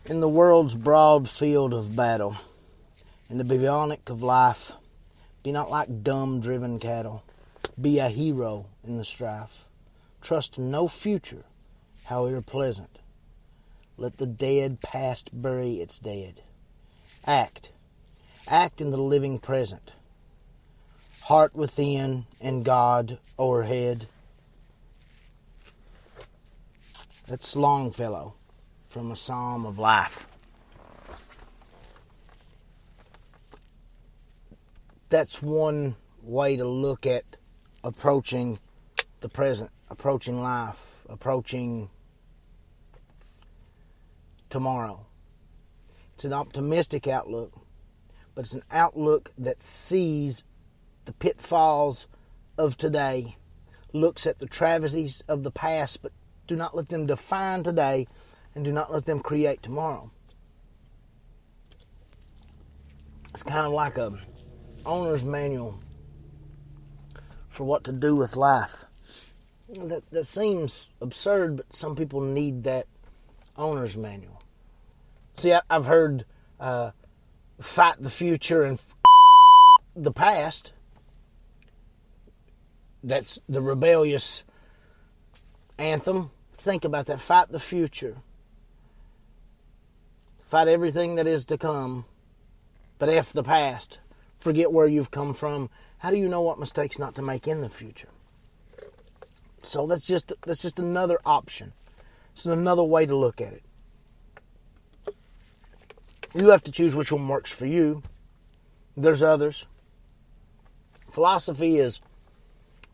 In the world's broad field of battle, in the bivouac of life, be not like dumb driven cattle. Be a hero in the strife. Trust no future, however pleasant. Let the dead past bury its dead. Act in the living present. Heart within and God o'erhead. That's Longfellow from A Psalm of Life. That's one way to look at approaching the present, approaching life, approaching tomorrow. It's an optimistic outlook, but it's an outlook that sees the pitfalls of today, looks at the travesties of the past, but do not let them define today, and do not let them create tomorrow. It's kind of like a owner's manual for what to do with life. That seems absurd, but some people need that owner's manual. See, I've heard fight the future and the past. That's the rebellious anthem. Think about that. Fight the future. Fight everything that is to come, but F the past. Forget where you've come from. How do you know what mistakes not to make in the future? So that's just another option. It's another way to look at it. You have to choose which one works for you. There's others. Philosophy is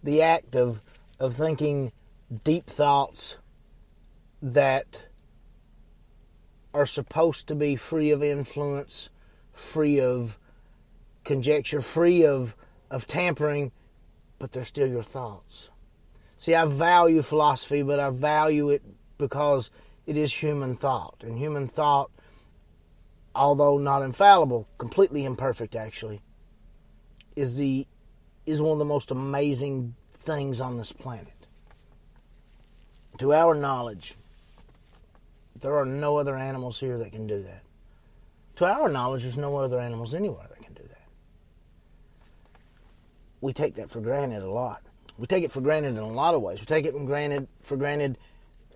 the act of thinking deep thoughts that are supposed to be free of influence, free of conjecture, free of tampering, but they're still your thoughts. See, I value philosophy, but I value it because it is human thought. And human thought, although not infallible, completely imperfect actually, is one of the most amazing things on this planet. To our knowledge, there are no other animals here that can do that. To our knowledge, there's no other animals anywhere that can do that. We take that for granted a lot. We take it for granted in a lot of ways. We take it for granted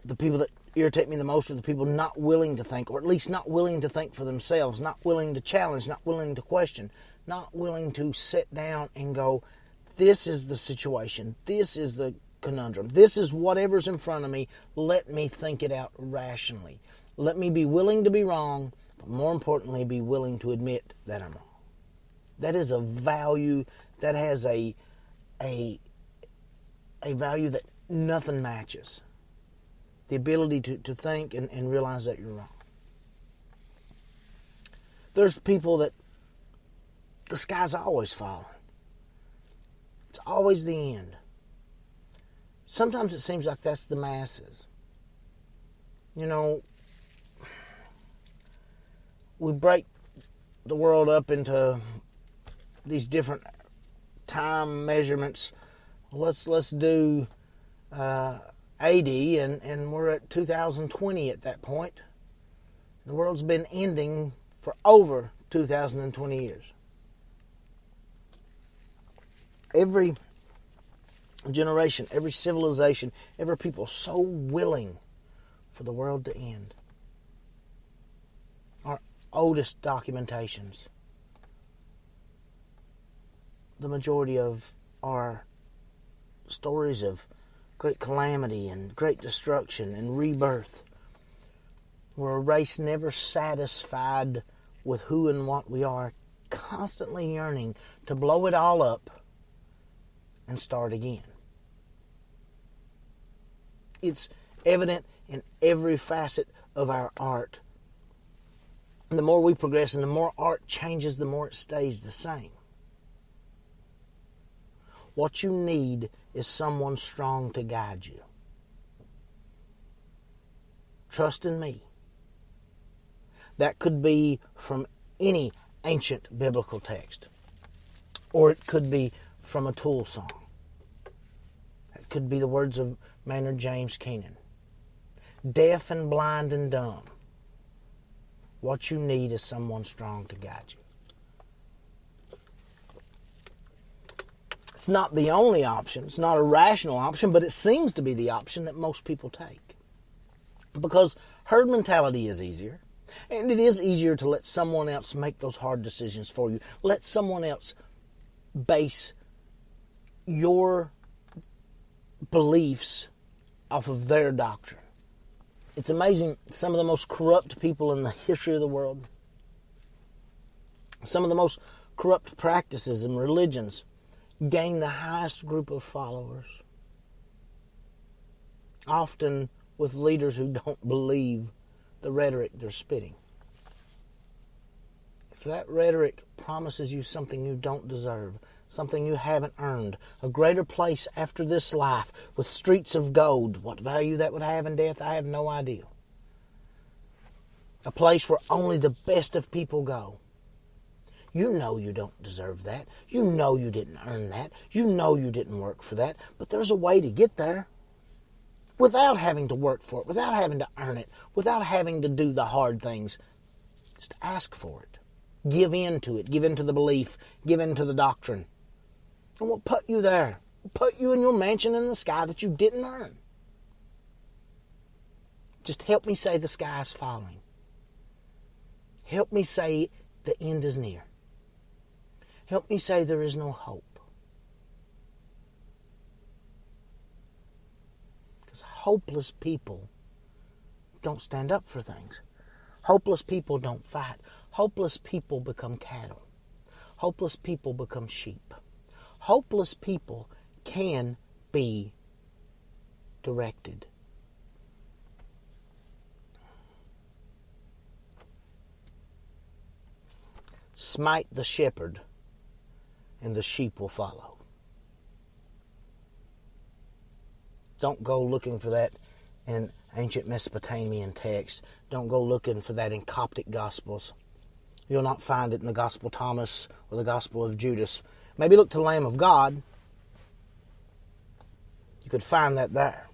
the people that irritate me the most are the people not willing to think, or at least not willing to think for themselves, not willing to challenge, not willing to question, not willing to sit down and go, this is the situation, this is the conundrum, this is whatever's in front of me, let me think it out rationally. Let me be willing to be wrong, but more importantly, be willing to admit that I'm wrong. That is a value that has a value that nothing matches. The ability to think and realize that you're wrong. There's people that the sky's always falling. It's always the end. Sometimes it seems like that's the masses. You know, we break the world up into these different time measurements. Let's do AD, and we're at 2020 at that point. The world's been ending for over 2020 years. Every generation, every civilization, every people so willing for the world to end. Our oldest documentations, the majority of our stories of great calamity and great destruction and rebirth. We're a race never satisfied with who and what we are, constantly yearning to blow it all up and start again. It's evident in every facet of our art. And the more we progress and the more art changes, the more it stays the same. What you need is someone strong to guide you. Trust in me. That could be from any ancient biblical text. Or it could be from a Tool song. It could be the words of Maynard James Keenan. Deaf and blind and dumb. What you need is someone strong to guide you. It's not the only option. It's not a rational option, but it seems to be the option that most people take. Because herd mentality is easier. And it is easier to let someone else make those hard decisions for you. Let someone else base your beliefs off of their doctrine. It's amazing, some of the most corrupt people in the history of the world, some of the most corrupt practices and religions gain the highest group of followers, often with leaders who don't believe the rhetoric they're spitting. If that rhetoric promises you something you don't deserve, something you haven't earned, a greater place after this life with streets of gold, what value that would have in death, I have no idea. A place where only the best of people go. You know you don't deserve that. You know you didn't earn that. You know you didn't work for that. But there's a way to get there without having to work for it, without having to earn it, without having to do the hard things. Just ask for it. Give in to it. Give in to the belief. Give in to the doctrine. And we'll put you there. We'll put you in your mansion in the sky that you didn't earn. Just help me say the sky is falling. Help me say the end is near. Help me say there is no hope. Because hopeless people don't stand up for things. Hopeless people don't fight. Hopeless people become cattle. Hopeless people become sheep. Hopeless people can be directed. Smite the shepherd, and the sheep will follow. Don't go looking for that in ancient Mesopotamian text. Don't go looking for that in Coptic Gospels. You'll not find it in the Gospel of Thomas or the Gospel of Judas. Maybe look to the Lamb of God. You could find that there.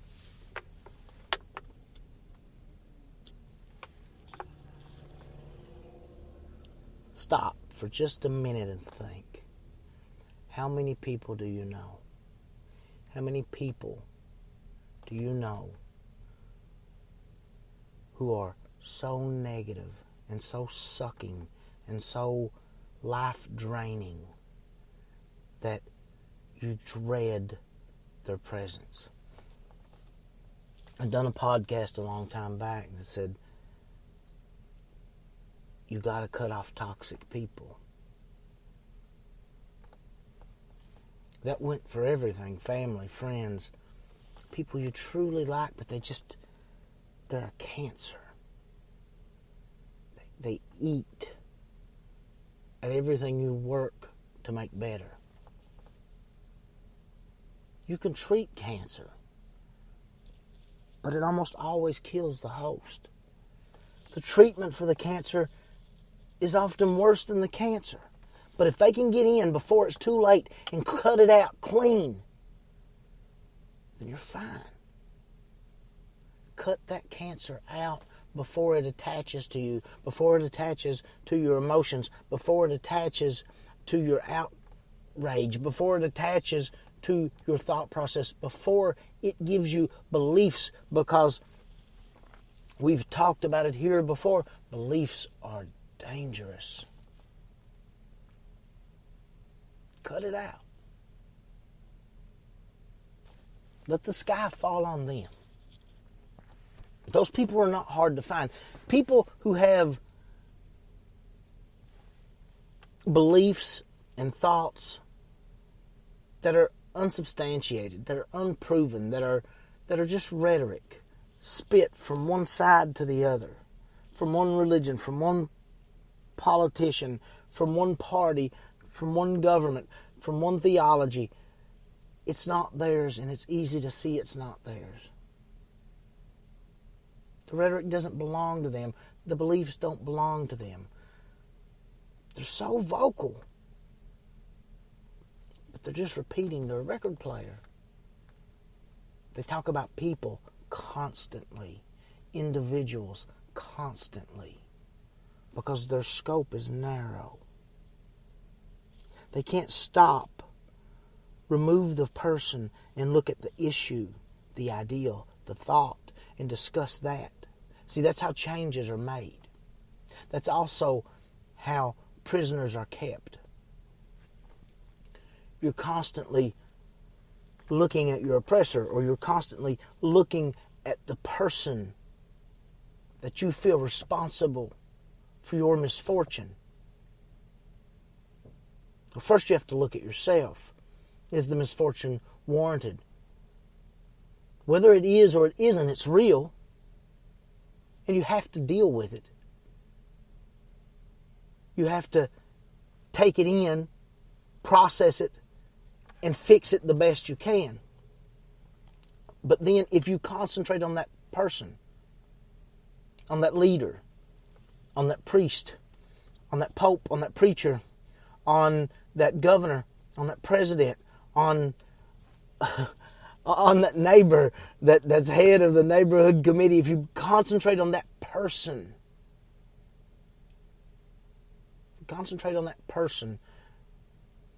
Stop for just a minute and think. How many people do you know? How many people do you know who are so negative and so sucking and so life-draining that you dread their presence? I'd done a podcast a long time back that said, you got to cut off toxic people. That went for everything, family, friends, people you truly like, but they're a cancer. They eat at everything you work to make better. You can treat cancer, but it almost always kills the host. The treatment for the cancer is often worse than the cancer. But if they can get in before it's too late and cut it out clean, then you're fine. Cut that cancer out before it attaches to you, before it attaches to your emotions, before it attaches to your outrage, before it attaches to your thought process, before it gives you beliefs, because we've talked about it here before. Beliefs are dangerous. Cut it out. Let the sky fall on them. Those people are not hard to find. People who have beliefs and thoughts that are unsubstantiated, that are unproven, that are just rhetoric, spit from one side to the other, from one religion, from one politician, from one party, from one government, from one theology. It's not theirs, and it's easy to see it's not theirs. The rhetoric doesn't belong to them. The beliefs don't belong to them. They're so vocal, but they're just repeating their record player. They talk about people constantly, individuals constantly. because their scope is narrow. They can't stop, remove the person, and look at the issue, the ideal, the thought, and discuss that. See, that's how changes are made. That's also how prisoners are kept. You're constantly looking at your oppressor, or you're constantly looking at the person that you feel responsible for your misfortune. Well, first you have to look at yourself. Is the misfortune warranted? Whether it is or it isn't, it's real. And you have to deal with it. You have to take it in, process it, and fix it the best you can. But then if you concentrate on that person, on that leader, on that priest, on that pope, on that preacher, on that governor, on that president, on that neighbor that's head of the neighborhood committee, if you concentrate on that person,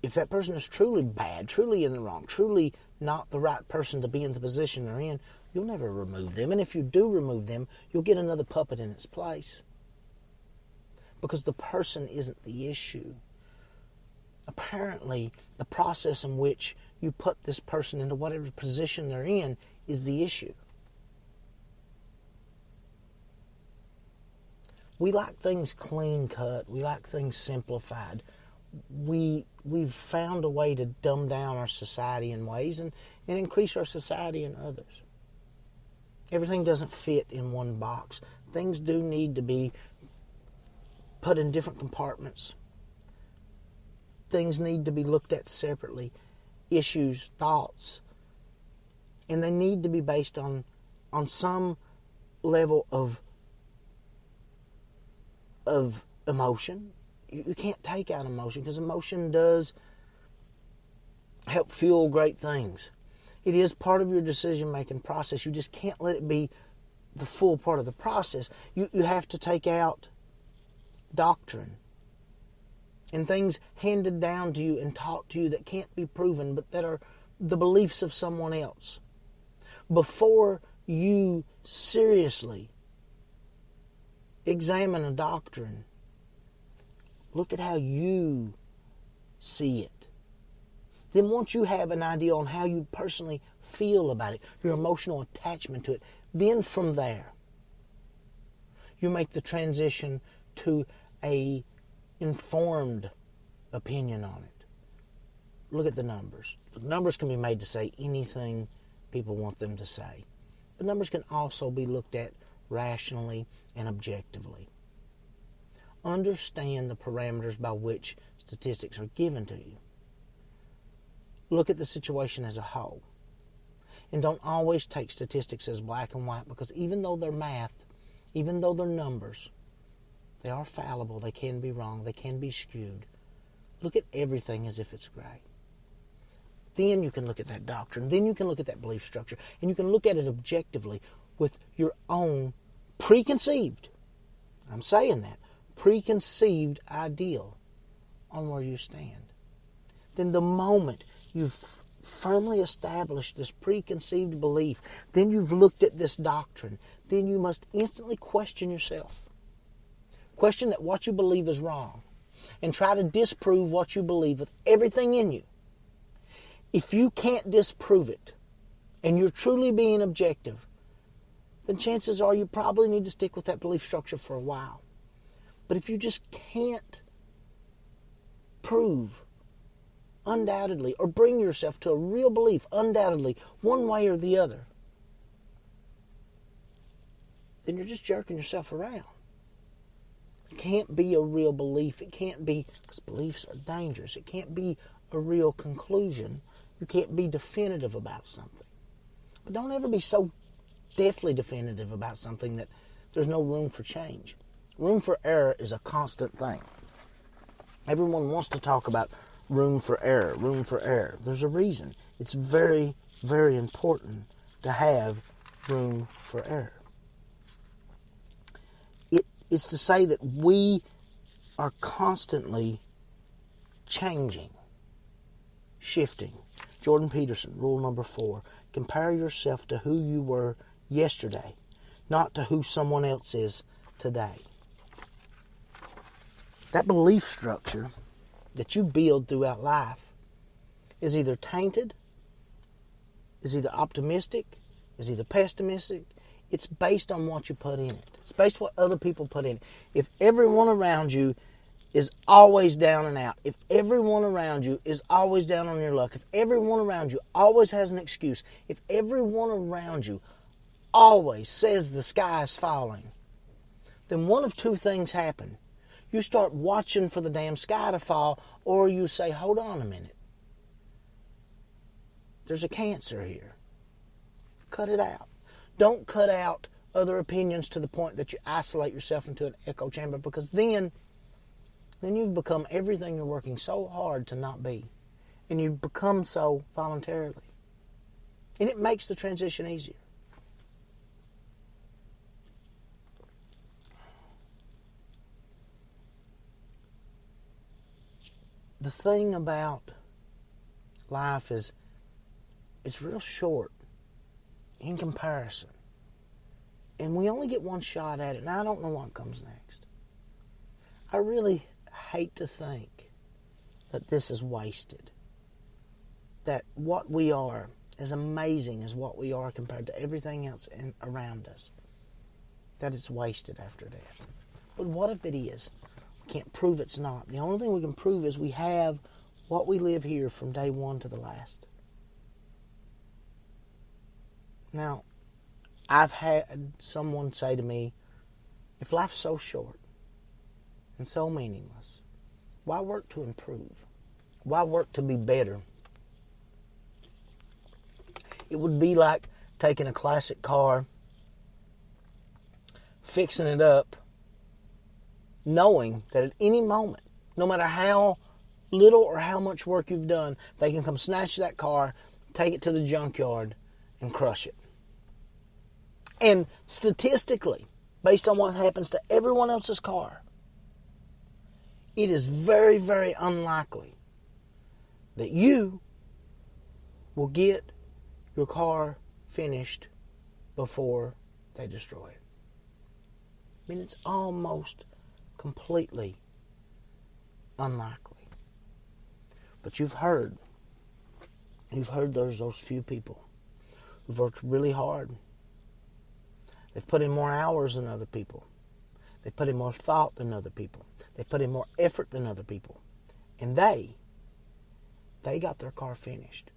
if that person is truly bad, truly in the wrong, truly not the right person to be in the position they're in, you'll never remove them. And if you do remove them, you'll get another puppet in its place. Because the person isn't the issue. Apparently, the process in which you put this person into whatever position they're in is the issue. We like things clean cut. We like things simplified. We've found a way to dumb down our society in ways and increase our society in others. Everything doesn't fit in one box. Things do need to be put in different compartments. Things need to be looked at separately. Issues, thoughts. And they need to be based on some level of emotion. You can't take out emotion, because emotion does help fuel great things. It is part of your decision-making process. You just can't let it be the full part of the process. You have to take out doctrine and things handed down to you and taught to you that can't be proven, but that are the beliefs of someone else. Before you seriously examine a doctrine, look at how you see it. Then once you have an idea on how you personally feel about it, your emotional attachment to it, then from there, you make the transition to a informed opinion on it. Look at the numbers. The numbers can be made to say anything people want them to say. But numbers can also be looked at rationally and objectively. Understand the parameters by which statistics are given to you. Look at the situation as a whole. And don't always take statistics as black and white, because even though they're math, even though they're numbers, they are fallible, they can be wrong, they can be skewed. Look at everything as if it's gray. Then you can look at that doctrine, then you can look at that belief structure, and you can look at it objectively with your own preconceived, I'm saying that, preconceived ideal on where you stand. Then the moment you've firmly established this preconceived belief, then you've looked at this doctrine, then you must instantly question yourself. Question that what you believe is wrong, and try to disprove what you believe with everything in you. If you can't disprove it, and you're truly being objective, then chances are you probably need to stick with that belief structure for a while. But if you just can't prove undoubtedly, or bring yourself to a real belief undoubtedly, one way or the other, then you're just jerking yourself around. It can't be a real belief. It can't be, because beliefs are dangerous. It can't be a real conclusion. You can't be definitive about something. But don't ever be so deathly definitive about something that there's no room for change. Room for error is a constant thing. Everyone wants to talk about room for error, room for error. There's a reason. It's very, very important to have room for error. It's to say that we are constantly changing, shifting. Jordan Peterson, rule number 4. Compare yourself to who you were yesterday, not to who someone else is today. That belief structure that you build throughout life is either tainted, is either optimistic, is either pessimistic. It's based on what you put in it. It's based on what other people put in it. If everyone around you is always down and out, if everyone around you is always down on your luck, if everyone around you always has an excuse, if everyone around you always says the sky is falling, then one of two things happen. You start watching for the damn sky to fall, or you say, hold on a minute. There's a cancer here. Cut it out. Don't cut out other opinions to the point that you isolate yourself into an echo chamber, because then you've become everything you're working so hard to not be. And you become so voluntarily. And it makes the transition easier. The thing about life is it's real short in comparison. And we only get one shot at it. Now, I don't know what comes next. I really hate to think that this is wasted. That what we are, as amazing as what we are compared to everything else around us, that it's wasted after death. But what if it is? We can't prove it's not. The only thing we can prove is we have what we live here from day one to the last. Now, I've had someone say to me, if life's so short and so meaningless, why work to improve? Why work to be better? It would be like taking a classic car, fixing it up, knowing that at any moment, no matter how little or how much work you've done, they can come snatch that car, take it to the junkyard, and crush it. And statistically, based on what happens to everyone else's car, it is very, very unlikely that you will get your car finished before they destroy it. I mean, it's almost completely unlikely. But you've heard there's those few people who've worked really hard. They've put in more hours than other people. They've put in more thought than other people. They've put in more effort than other people. And they got their car finished.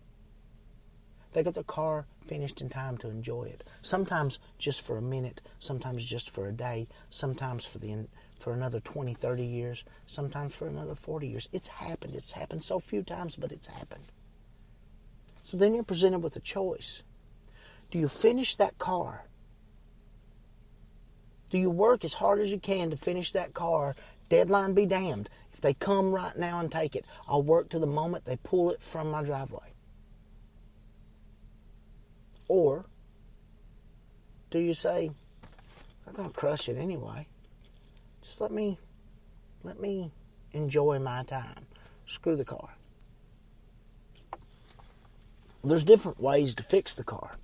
They got their car finished in time to enjoy it. Sometimes just for a minute, sometimes just for a day, sometimes for another 20, 30 years, sometimes for another 40 years. It's happened. It's happened so few times, but it's happened. So then you're presented with a choice. Do you finish that car? Do you work as hard as you can to finish that car? Deadline be damned. If they come right now and take it, I'll work to the moment they pull it from my driveway. Or do you say, I'm going to crush it anyway. Just let me enjoy my time. Screw the car. There's different ways to fix the car.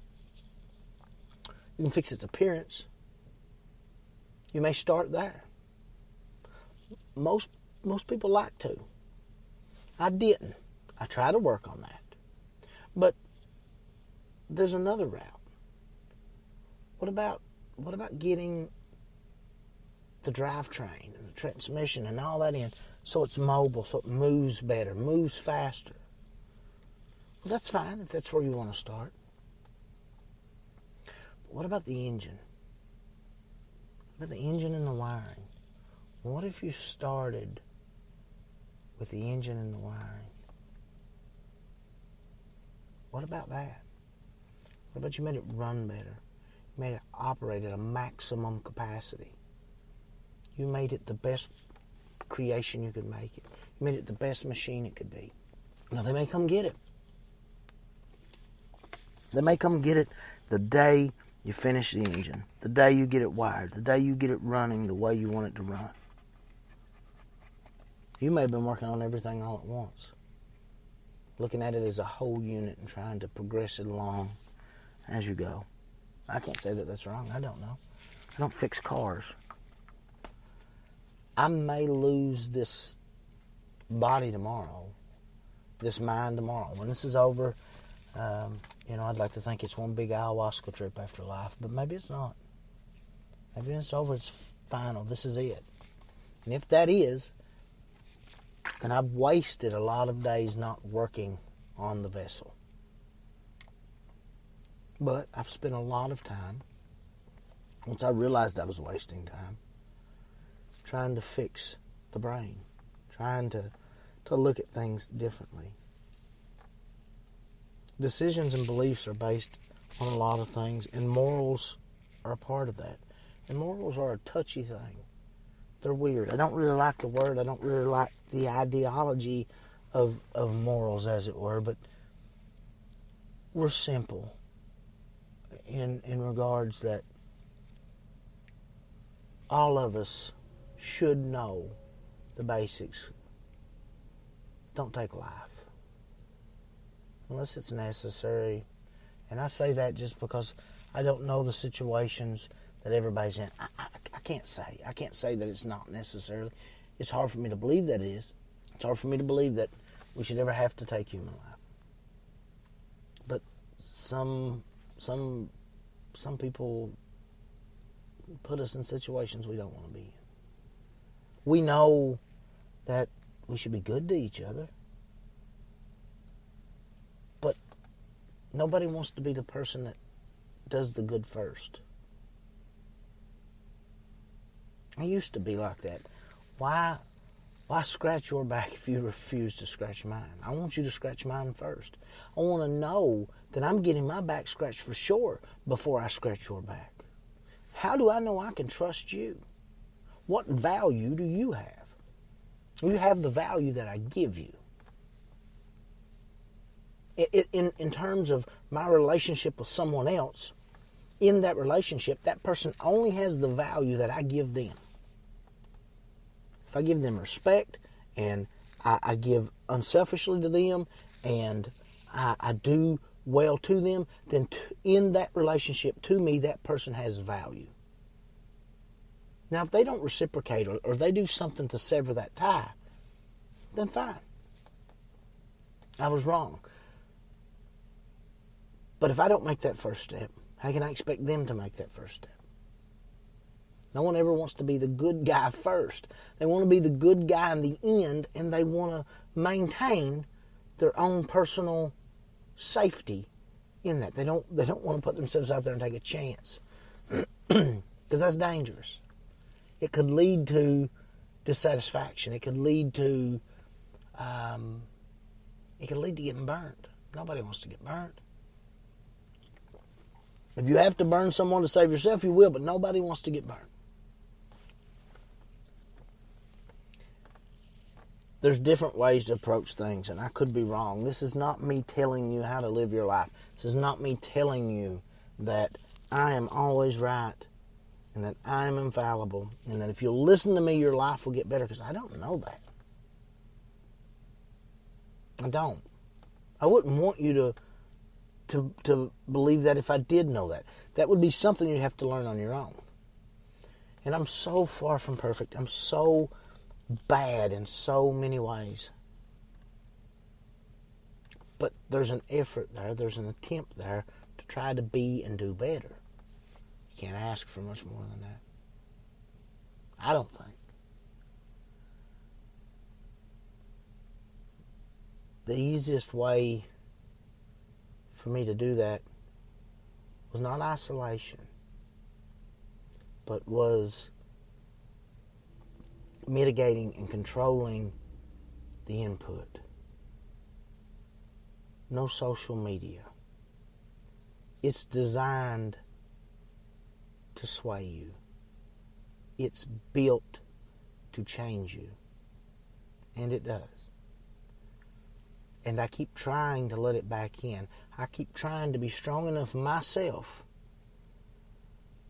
You can fix its appearance. You may start there. Most people like to. I didn't. I tried to work on that. But there's another route. What about getting the drivetrain and the transmission and all that in so it's mobile, so it moves better, moves faster? Well, that's fine if that's where you want to start. But what about the engine? What about the engine and the wiring? What if you started with the engine and the wiring? What about that? What about you made it run better? You made it operate at a maximum capacity. You made it the best creation you could make it. You made it the best machine it could be. Now, they may come get it. They may come get it the day you finish the engine, the day you get it wired, the day you get it running the way you want it to run. You may have been working on everything all at once, looking at it as a whole unit and trying to progress it along as you go. I can't say that that's wrong. I don't know. I don't fix cars. I may lose this body tomorrow, this mind tomorrow. When this is over, I'd like to think it's one big ayahuasca trip after life, but maybe it's not. Maybe when it's over, it's final. This is it. And if that is, then I've wasted a lot of days not working on the vessel. But I've spent a lot of time, once I realized I was wasting time, trying to fix the brain, trying to look at things differently. Decisions and beliefs are based on a lot of things, and morals are a part of that. And morals are a touchy thing. They're weird. I don't really like the word. I don't really like the ideology of morals, as it were, but we're simple in regards that all of us should know the basics. Don't take life unless it's necessary. And I say that just because I don't know the situations that everybody's in. I can't say. I can't say that it's not necessarily. It's hard for me to believe that it is. It's hard for me to believe that we should ever have to take human life. But some people put us in situations we don't want to be in. We know that we should be good to each other, but nobody wants to be the person that does the good first. I used to be like that. Why scratch your back if you refuse to scratch mine? I want you to scratch mine first. I want to know that I'm getting my back scratched for sure before I scratch your back. How do I know I can trust you? What value do you have? You have the value that I give you. In terms of my relationship with someone else, in that relationship, that person only has the value that I give them. If I give them respect and I give unselfishly to them and I do well to them, then in that relationship, to me, that person has value. Now, if they don't reciprocate or they do something to sever that tie, then fine. I was wrong. But if I don't make that first step, how can I expect them to make that first step? No one ever wants to be the good guy first. They want to be the good guy in the end, and they want to maintain their own personal safety in that. They don't want to put themselves out there and take a chance. Because that's dangerous. It could lead to dissatisfaction. It could lead to getting burnt. Nobody wants to get burnt. If you have to burn someone to save yourself, you will, but nobody wants to get burnt. There's different ways to approach things, and I could be wrong. This is not me telling you how to live your life. This is not me telling you that I am always right and that I am infallible and that if you'll listen to me, your life will get better, because I don't know that. I don't. I wouldn't want you to believe that if I did know that. That would be something you'd have to learn on your own. And I'm so far from perfect. I'm so bad in so many ways. But there's an effort there. There's an attempt there to try to be and do better. You can't ask for much more than that. I don't think. The easiest way for me to do that was not isolation, but was mitigating and controlling the input. No social media. It's designed to sway you. It's built to change you. And it does. And I keep trying to let it back in. I keep trying to be strong enough myself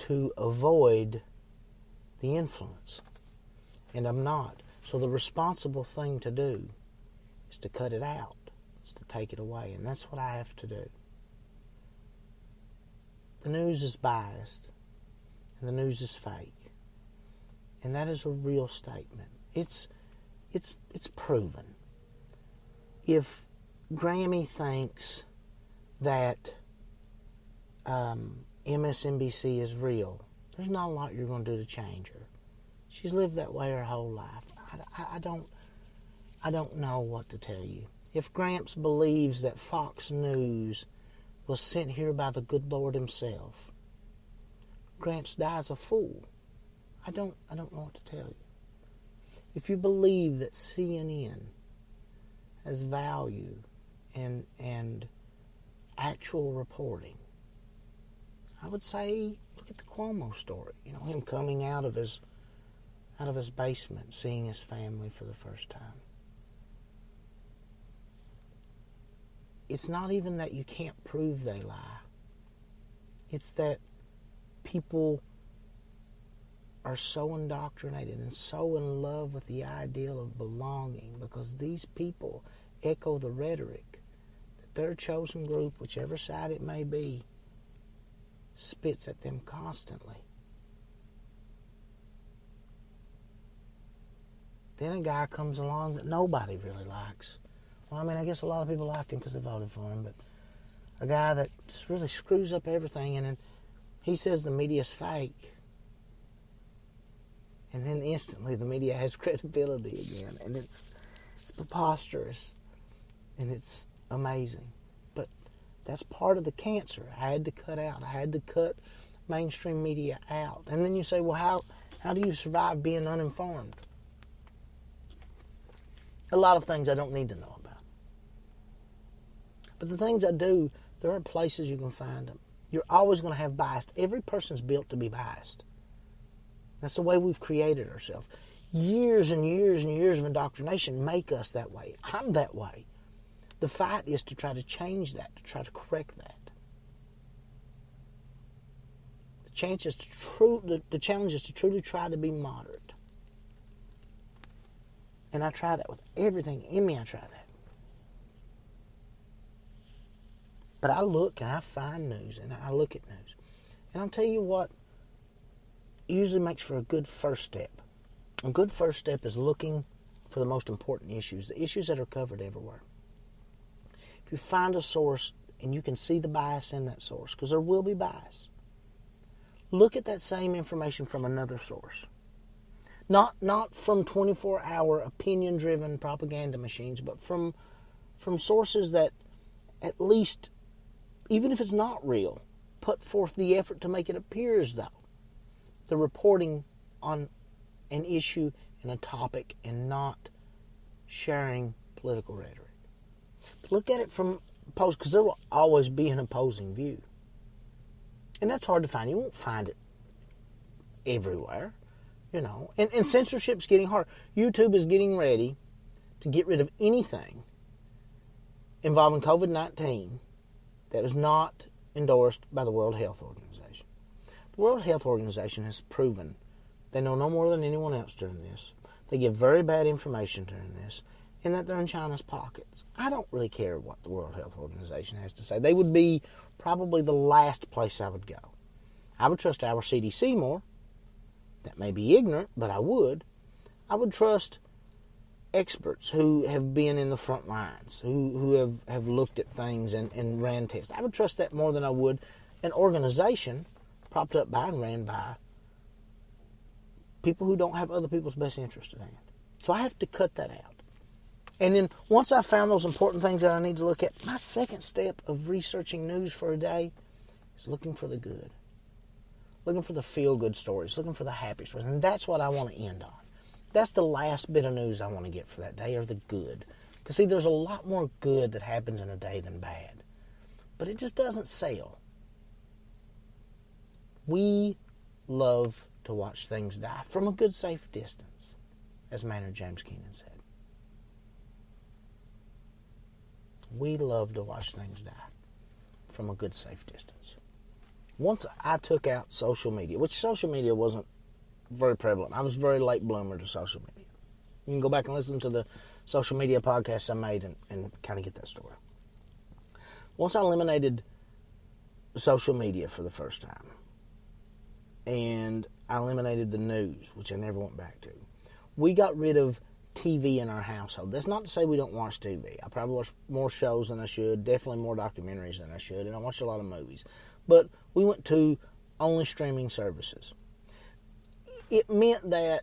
to avoid the influence. And I'm not. So the responsible thing to do is to cut it out. Is to take it away. And that's what I have to do. The news is biased. And the news is fake. And that is a real statement. It's proven. If Grammy thinks that MSNBC is real, there's not a lot you're going to do to change her. She's lived that way her whole life. I don't know what to tell you. If Gramps believes that Fox News was sent here by the good Lord himself, Gramps dies a fool. I don't know what to tell you. If you believe that CNN has value and actual reporting, I would say look at the Cuomo story. Him coming out of his basement, seeing his family for the first time. It's not even that you can't prove they lie. It's that people are so indoctrinated and so in love with the ideal of belonging because these people echo the rhetoric that their chosen group, whichever side it may be, spits at them constantly. Then a guy comes along that nobody really likes. Well, I guess a lot of people liked him because they voted for him, but a guy that just really screws up everything, and then he says the media's fake. And then instantly the media has credibility again, and it's preposterous, and it's amazing. But that's part of the cancer I had to cut out. I had to cut mainstream media out. And then you say, well, how do you survive being uninformed? A lot of things I don't need to know about. But the things I do, there are places you can find them. You're always going to have bias. Every person's built to be biased. That's the way we've created ourselves. Years and years and years of indoctrination make us that way. I'm that way. The fight is to try to change that, to try to correct that. The challenge is to truly try to be moderate. And I try that with everything in me. I try that. But I look and I find news and I look at news. And I'll tell you what usually makes for a good first step. A good first step is looking for the most important issues, the issues that are covered everywhere. If you find a source and you can see the bias in that source, because there will be bias, look at that same information from another source. Not from 24-hour opinion-driven propaganda machines, but from sources that at least, even if it's not real, put forth the effort to make it appear as though they're reporting on an issue and a topic and not sharing political rhetoric. Look at it from opposed, because there will always be an opposing view. And that's hard to find. You won't find it everywhere. And censorship's getting hard. YouTube is getting ready to get rid of anything involving COVID-19 that is not endorsed by the World Health Organization. The World Health Organization has proven they know no more than anyone else during this. They give very bad information during this, and that they're in China's pockets. I don't really care what the World Health Organization has to say. They would be probably the last place I would go. I would trust our CDC more. That may be ignorant, but I would. I would trust experts who have been in the front lines, who have looked at things and ran tests. I would trust that more than I would an organization propped up by and ran by people who don't have other people's best interest at hand. So I have to cut that out. And then once I found those important things that I need to look at, my second step of researching news for a day is looking for the good. Looking for the feel-good stories, looking for the happy stories. And that's what I want to end on. That's the last bit of news I want to get for that day, or the good. Because, see, there's a lot more good that happens in a day than bad. But it just doesn't sell. We love to watch things die from a good, safe distance, as Maynard James Keenan said. We love to watch things die from a good, safe distance. Once I took out social media, which social media wasn't very prevalent. I was a very late bloomer to social media. You can go back and listen to the social media podcasts I made and kind of get that story. Once I eliminated social media for the first time, and I eliminated the news, which I never went back to, we got rid of TV in our household. That's not to say we don't watch TV. I probably watch more shows than I should, definitely more documentaries than I should, and I watch a lot of movies. But we went to only streaming services. It meant that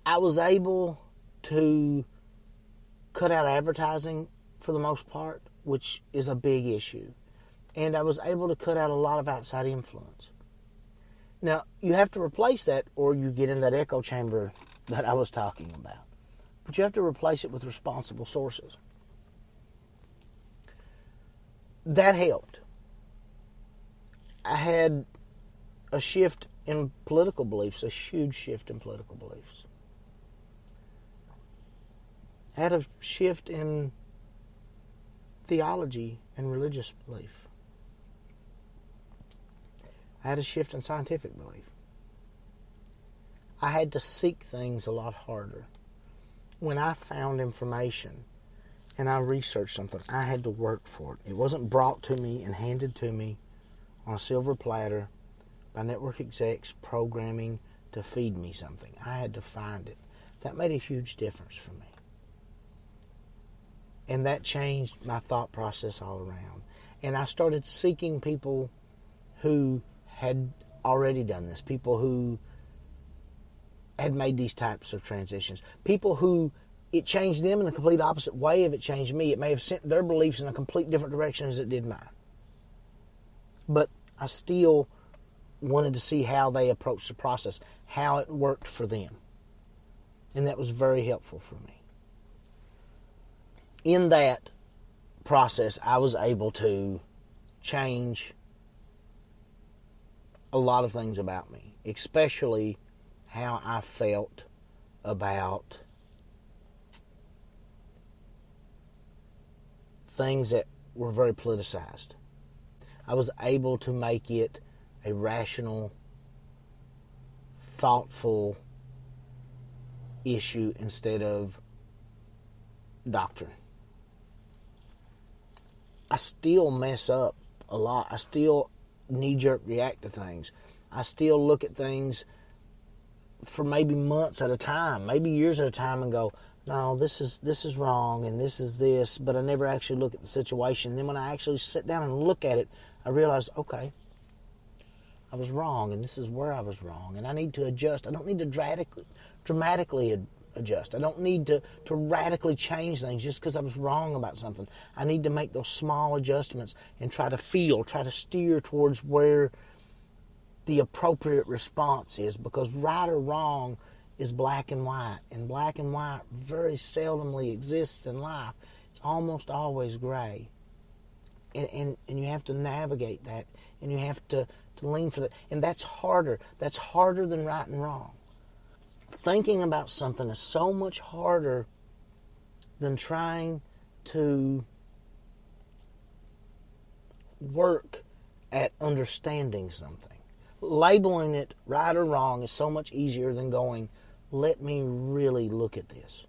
I was able to cut out advertising for the most part, which is a big issue. And I was able to cut out a lot of outside influence. Now, you have to replace that or you get in that echo chamber that I was talking about. But you have to replace it with responsible sources. That helped. I had a shift in political beliefs, a huge shift in political beliefs. I had a shift in theology and religious belief. I had a shift in scientific belief. I had to seek things a lot harder. When I found information and I researched something, I had to work for it. It wasn't brought to me and handed to me on a silver platter by network execs programming to feed me something. I had to find it. That made a huge difference for me. And that changed my thought process all around. And I started seeking people who had already done this, people who had made these types of transitions, people who it changed them in the complete opposite way of it changed me. It may have sent their beliefs in a complete different direction as it did mine. But I still wanted to see how they approached the process, how it worked for them. And that was very helpful for me. In that process, I was able to change a lot of things about me, especially how I felt about things that were very politicized. I was able to make it a rational, thoughtful issue instead of doctrine. I still mess up a lot. I still knee-jerk react to things. I still look at things for maybe months at a time, maybe years at a time, and go, no, this is wrong, and this is this, but I never actually look at the situation. And then when I actually sit down and look at it, I realize, okay, I was wrong, and this is where I was wrong, and I need to adjust. I don't need to dramatically adjust. I don't need to radically change things just because I was wrong about something. I need to make those small adjustments and try to steer towards where the appropriate response is, because right or wrong is black and white, and black and white very seldomly exists in life. It's almost always gray, and you have to navigate that, and you have to lean for that, and that's harder than right and wrong. Thinking about something is so much harder than trying to work at understanding something. Labeling it right or wrong is so much easier than going, let me really look at this.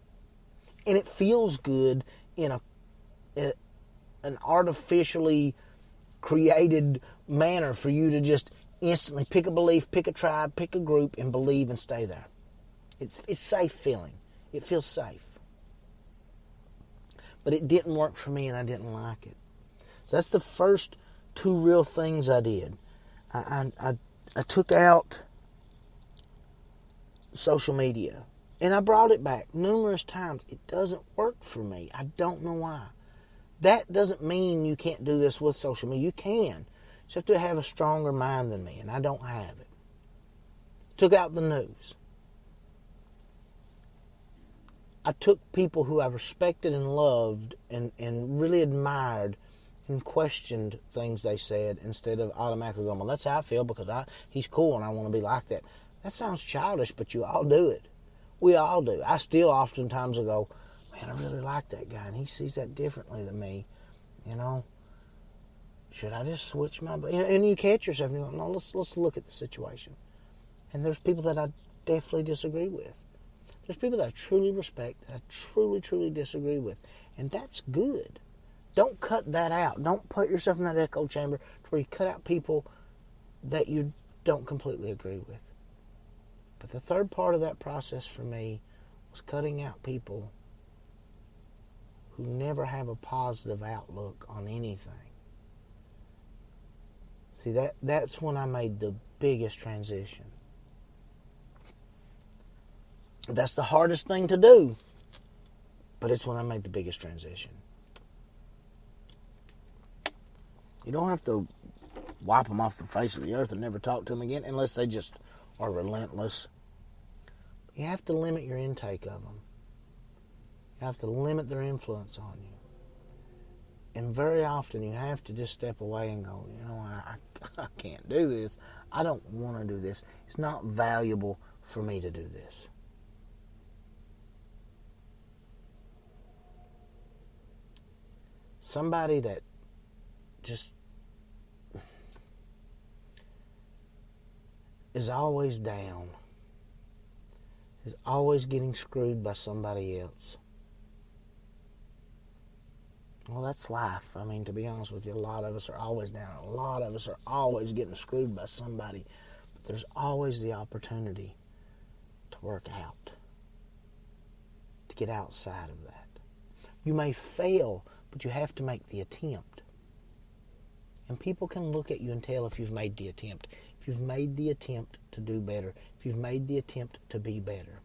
And it feels good in an artificially created manner for you to just instantly pick a belief, pick a tribe, pick a group, and believe and stay there. It's safe feeling. It feels safe. But it didn't work for me, and I didn't like it. So that's the first two real things I did. I took out social media, and I brought it back numerous times. It doesn't work for me. I don't know why. That doesn't mean you can't do this with social media. You can. You have to have a stronger mind than me, and I don't have it. Took out the news. I took people who I respected and loved and really admired and questioned things they said instead of automatically going, well, that's how I feel because he's cool and I want to be like that. That sounds childish, but you all do it. We all do. I still oftentimes will go, man, I really like that guy, and he sees that differently than me, you know. should I just switch my... And you catch yourself and you go, no, let's look at the situation. And there's people that I definitely disagree with. There's people that I truly respect, that I truly, truly disagree with. And that's good. Don't cut that out. Don't put yourself in that echo chamber to where you cut out people that you don't completely agree with. But the third part of that process for me was cutting out people who never have a positive outlook on anything. See, that's when I made the biggest transition. That's the hardest thing to do, but it's when I made the biggest transition. You don't have to wipe them off the face of the earth and never talk to them again unless they just are relentless. You have to limit your intake of them. You have to limit their influence on you. And very often you have to just step away and go, I can't do this. I don't want to do this. It's not valuable for me to do this. Somebody that just is always down, is always getting screwed by somebody else. Well, that's life. I mean, to be honest with you, a lot of us are always down. A lot of us are always getting screwed by somebody. But there's always the opportunity to work out, to get outside of that. You may fail, but you have to make the attempt. And people can look at you and tell if you've made the attempt. If you've made the attempt to do better. If you've made the attempt to be better.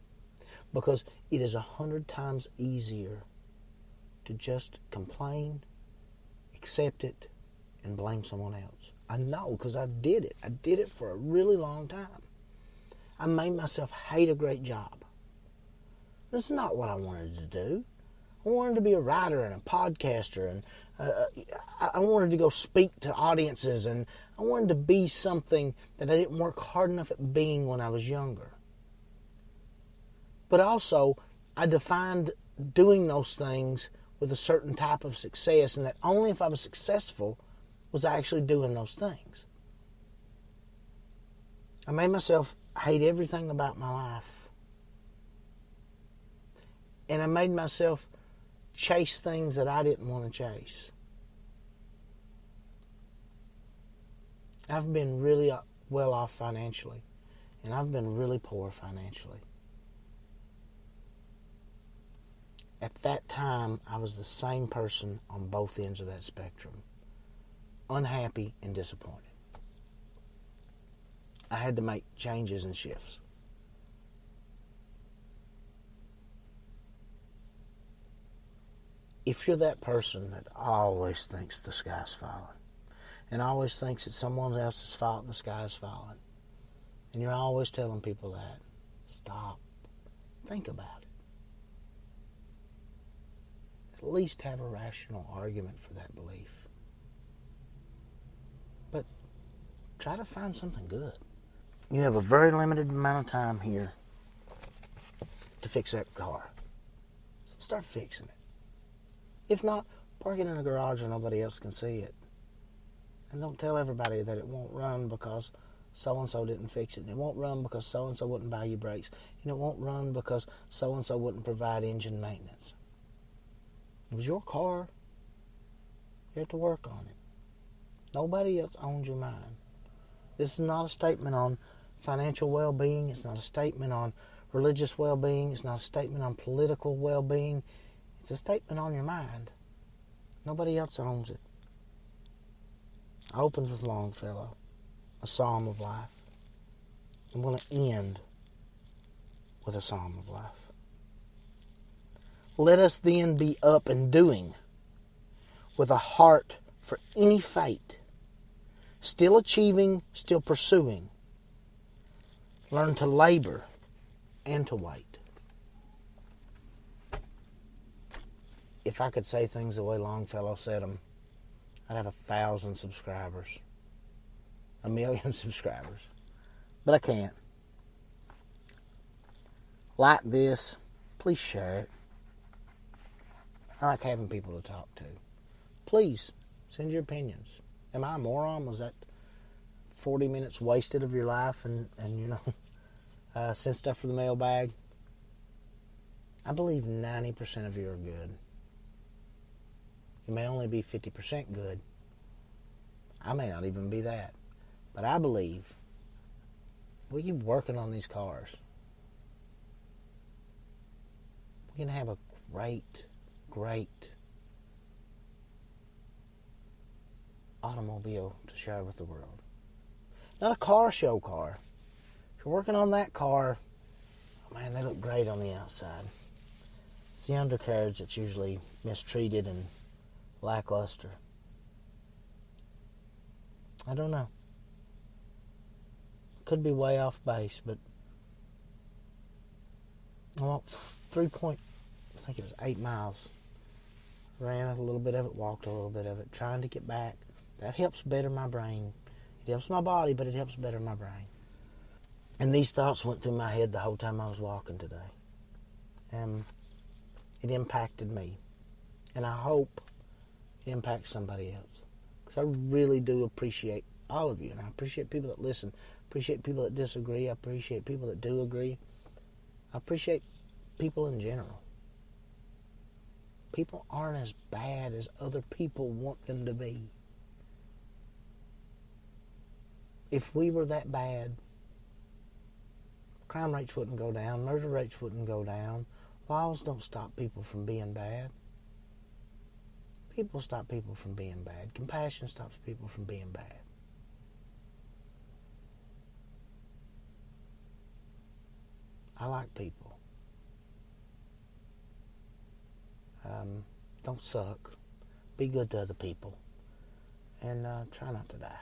Because it is 100 times easier to just complain, accept it, and blame someone else. I know, because I did it. I did it for a really long time. I made myself hate a great job. That's not what I wanted to do. I wanted to be a writer and a podcaster, and I wanted to go speak to audiences, and I wanted to be something that I didn't work hard enough at being when I was younger. But also, I defined doing those things with a certain type of success, and that only if I was successful was I actually doing those things. I made myself hate everything about my life. And I made myself chase things that I didn't want to chase. I've been really well off financially, and I've been really poor financially. At that time, I was the same person on both ends of that spectrum. Unhappy and disappointed. I had to make changes and shifts. If you're that person that always thinks the sky's falling, and always thinks it's someone else's fault the sky's falling, and you're always telling people that, stop. Think about it. At least have a rational argument for that belief. But try to find something good. You have a very limited amount of time here to fix that car. So start fixing it. If not, park it in a garage where nobody else can see it. And don't tell everybody that it won't run because so-and-so didn't fix it. And it won't run because so-and-so wouldn't buy you brakes. And it won't run because so-and-so wouldn't provide engine maintenance. It was your car. You have to work on it. Nobody else owns your mind. This is not a statement on financial well-being. It's not a statement on religious well-being. It's not a statement on political well-being. It's a statement on your mind. Nobody else owns it. I opened with Longfellow, a psalm of life. I'm going to end with a psalm of life. Let us then be up and doing, with a heart for any fate, still achieving, still pursuing. Learn to labor and to wait. If I could say things the way Longfellow said them, I'd have 1,000 subscribers. 1,000,000 subscribers. But I can't. Like this, please share it. I like having people to talk to. Please, send your opinions. Am I a moron? Was that 40 minutes wasted of your life and send stuff for the mailbag? I believe 90% of you are good. You may only be 50% good. I may not even be that. But I believe we keep working on these cars. We can have a great, great automobile to share with the world. Not a car show car. If you're working on that car, oh man, they look great on the outside. It's the undercarriage that's usually mistreated and lackluster. I don't know. Could be way off base, but I walked 8 miles. Ran a little bit of it, walked a little bit of it, trying to get back. That helps better my brain. It helps my body, but it helps better my brain. And these thoughts went through my head the whole time I was walking today. And it impacted me. And I hope it impacts somebody else. Because I really do appreciate all of you. And I appreciate people that listen. I appreciate people that disagree. I appreciate people that do agree. I appreciate people in general. People aren't as bad as other people want them to be. If we were that bad, crime rates wouldn't go down, murder rates wouldn't go down. Laws don't stop people from being bad. People stop people from being bad. Compassion stops people from being bad. I like people. Don't suck. Be good to other people. And try not to die.